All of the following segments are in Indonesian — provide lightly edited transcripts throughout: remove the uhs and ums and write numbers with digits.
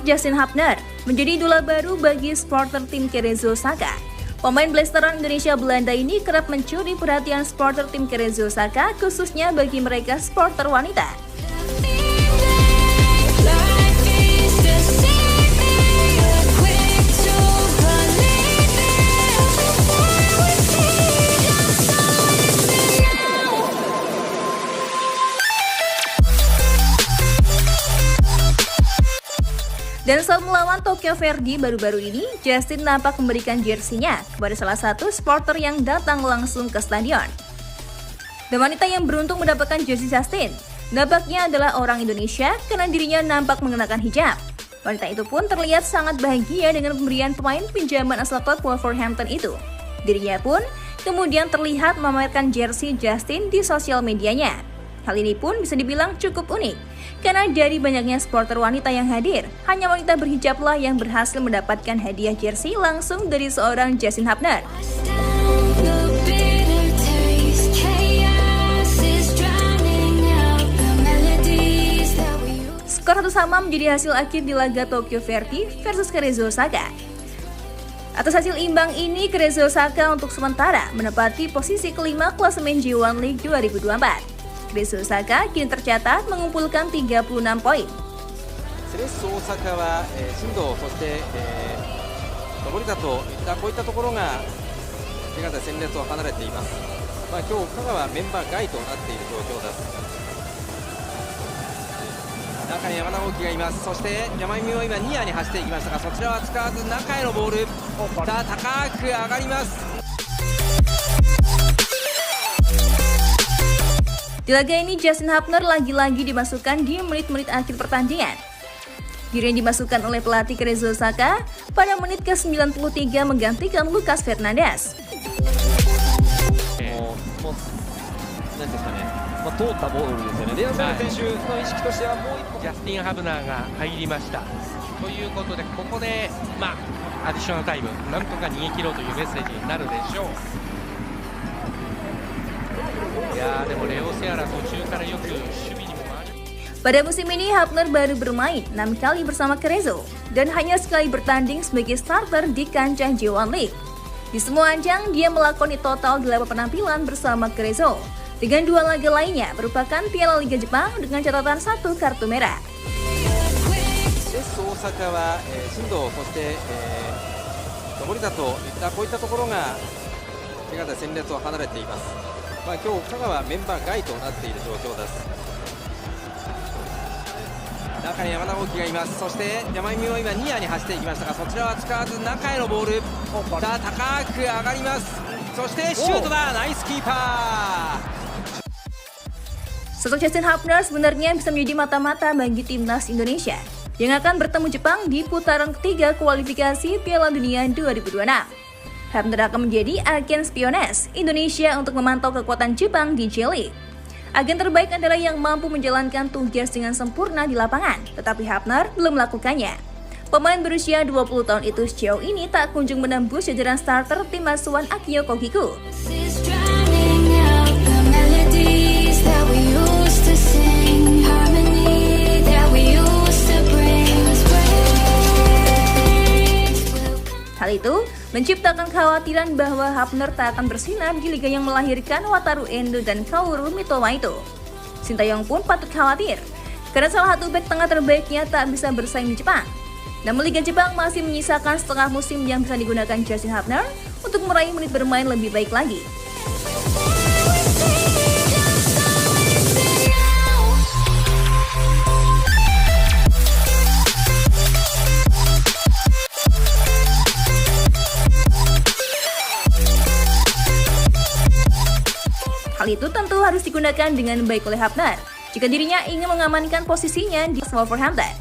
Justin Hubner menjadi idola baru bagi supporter tim Cerezo Osaka. Pemain blasteran Indonesia Belanda ini kerap mencuri perhatian supporter tim Cerezo Osaka, khususnya bagi mereka supporter wanita. Dan saat melawan Tokyo Verdy baru-baru ini, Justin nampak memberikan jersinya kepada salah satu supporter yang datang langsung ke stadion. Dan wanita yang beruntung mendapatkan jersey Justin nampaknya adalah orang Indonesia karena dirinya nampak mengenakan hijab. Wanita itu pun terlihat sangat bahagia dengan pemberian pemain pinjaman asal klub Wolverhampton itu. Dirinya pun kemudian terlihat memamerkan jersey Justin di sosial medianya. Hal ini pun bisa dibilang cukup unik, karena dari banyaknya supporter wanita yang hadir, hanya wanita berhijablah yang berhasil mendapatkan hadiah jersey langsung dari seorang Justin Hubner. Skor 1-1 menjadi hasil akhir di laga Tokyo Verdy versus Cerezo Osaka. Atas hasil imbang ini, Cerezo Osaka untuk sementara menempati posisi kelima klasemen J1 League 2024. Cerezo Osaka kini tercatat mengumpulkan 36 poin. Cerezo Osaka は進藤、そして登田といったこういったところが手堅い戦列を離れています。今日香川メンバー外となっている状況です。中に山田大輝がいます。そして山見も今ニアに走っていきましたが、そちらは使わず中へのボール、さあ高く上がります。Di laga ini, Justin Hubner lagi-lagi dimasukkan di menit-menit akhir pertandingan. Dirinya dimasukkan oleh pelatih Cerezo Osaka pada menit ke-93 menggantikan Lucas Fernandes. Justin Hubner が入りました。ということで、ここでアディショナルタイム、なんとか逃げ切ろうというメッセージになるでしょう。でもレオセアラ途中からよく守備にも回る。Pada musim ini, Hubner baru bermain 6 kali bersama Cerezo dan hanya sekali bertanding sebagai starter di kancah J1 League. Di semua ajang, dia melakoni total 8 penampilan bersama Cerezo, dengan 2 laga lainnya merupakan Piala Liga Jepang dengan catatan 1 kartu merah. Cerezo Osaka は進藤、そして登田といったこういったところが手堅い戦列を離れています。今日香川メンバー外となっている状況です。中に山田大輝がいます。そして山見も今ニアに走っていきましたが、そちらは使わず中へのボール、さあ高く上がります。そしてシュートだ、ナイスキーパー。Sosok Justin Hubner sebenarnya bisa menjadi mata-mata bagi timnas Indonesia yang akan bertemu Jepang di putaran ketiga kualifikasi Piala Dunia 2026. Hubner akan menjadi agen spiones Indonesia untuk memantau kekuatan Jepang di J-League. Agen terbaik adalah yang mampu menjalankan tugas dengan sempurna di lapangan, tetapi Hubner belum melakukannya. Pemain berusia 20 tahun itu sejauh ini tak kunjung menembus jajaran starter tim asuhan Akio Kogiku. Hal itu menciptakan kekhawatiran bahwa Hubner tak akan bersinar di liga yang melahirkan Wataru Endo dan Kaoru Mitoma itu. Sintayong pun patut khawatir, karena salah satu bek tengah terbaiknya tak bisa bersaing di Jepang. Namun Liga Jepang masih menyisakan setengah musim yang bisa digunakan Justin Hubner untuk meraih menit bermain lebih baik lagi. Hal itu tentu harus digunakan dengan baik oleh Hubner jika dirinya ingin mengamankan posisinya di Wolverhampton.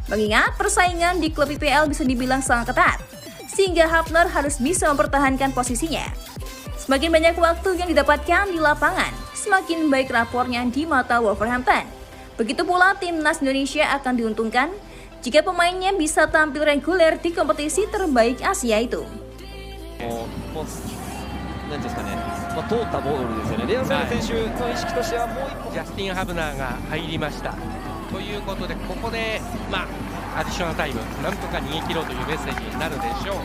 Mengingat persaingan di klub IPL bisa dibilang sangat ketat, sehingga Hubner harus bisa mempertahankan posisinya. Semakin banyak waktu yang didapatkan di lapangan, semakin baik rapornya di mata Wolverhampton. Begitu pula timnas Indonesia akan diuntungkan jika pemainnya bisa tampil reguler di kompetisi terbaik Asia itu. なんですかね、通ったボールですよね。レアル選手の意識としてはもう一歩ジャスティン・ハブナーが入りました。ということでここでアアディショナルタイムなんとか逃げ切ろうというメッセージになるでしょう。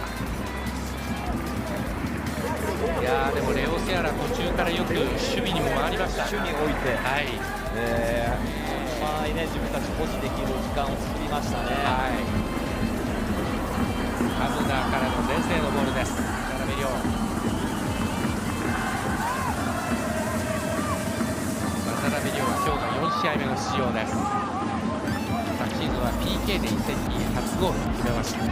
いやーでもレオセアラ途中からよく守備にも回りました。守に置いて、はい、前ね、自分たち保持できる時間を作りましたね。はい、カムナーからの前線のボールです。渡辺亮、渡辺亮は今日が4試合目の出場です。昨シーズンは PK で1戦に初ゴールを決めました。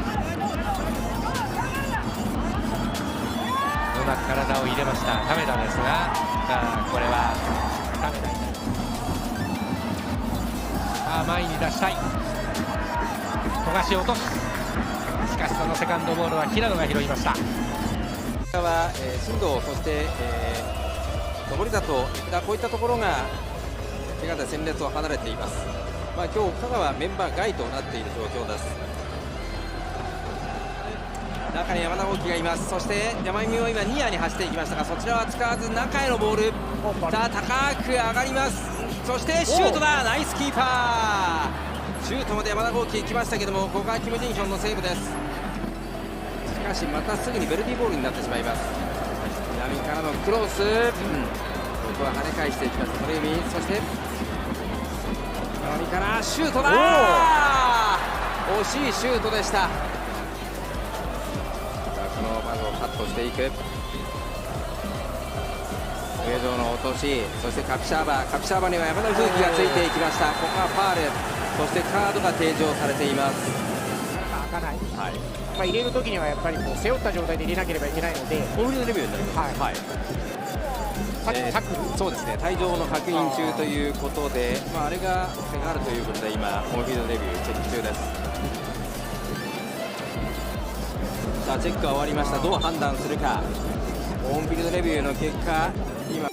うまく体を入れました亀田ですが、さあこれは亀田になる。さあ前に出したい、富樫落とす。しかしそのセカンドボールは平野が拾いました。こちらは、進藤、そして、森里、こういったところが怪我で戦列を離れています。今日香川メンバー外となっている状況です。中に山田大輝がいます。そして山見も今ニアに走っていきましたが、そちらは使わず中へのボール、さあ高く上がります。そしてシュートだ、ナイスキーパー。シュートまで山田大輝行きましたけども、ここはキム・ジンヒョンのセーブです。しかしまたすぐにベルディボールになってしまいます。南からのクロス、ここは跳ね返していきました鳥海。そして南からシュートだ、惜しいシュートでした。このバグをカットしていく、上場の落とし、そしてカピシャーバには山田風紀がついていきました。ここはファール、そしてカードが提示をされています。開かない、入れるときにはやっぱりこう背負った状態で入れなければいけないので、オフリードレビューになります。タックル、そうですね、退場の確認中ということで、あれが手があるということで今オンフィールドレビューチェック中です。さあチェックは終わりました。どう判断するか。オンフィールドレビューの結果、今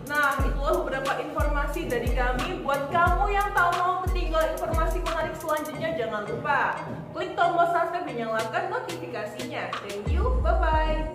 Nah, itulah beberapa informasi dari kami. Buat kamu yang tak mau ketinggalan informasi menarik selanjutnya, jangan lupa klik tombol subscribe dan nyalakan notifikasinya. Thank you, bye-bye.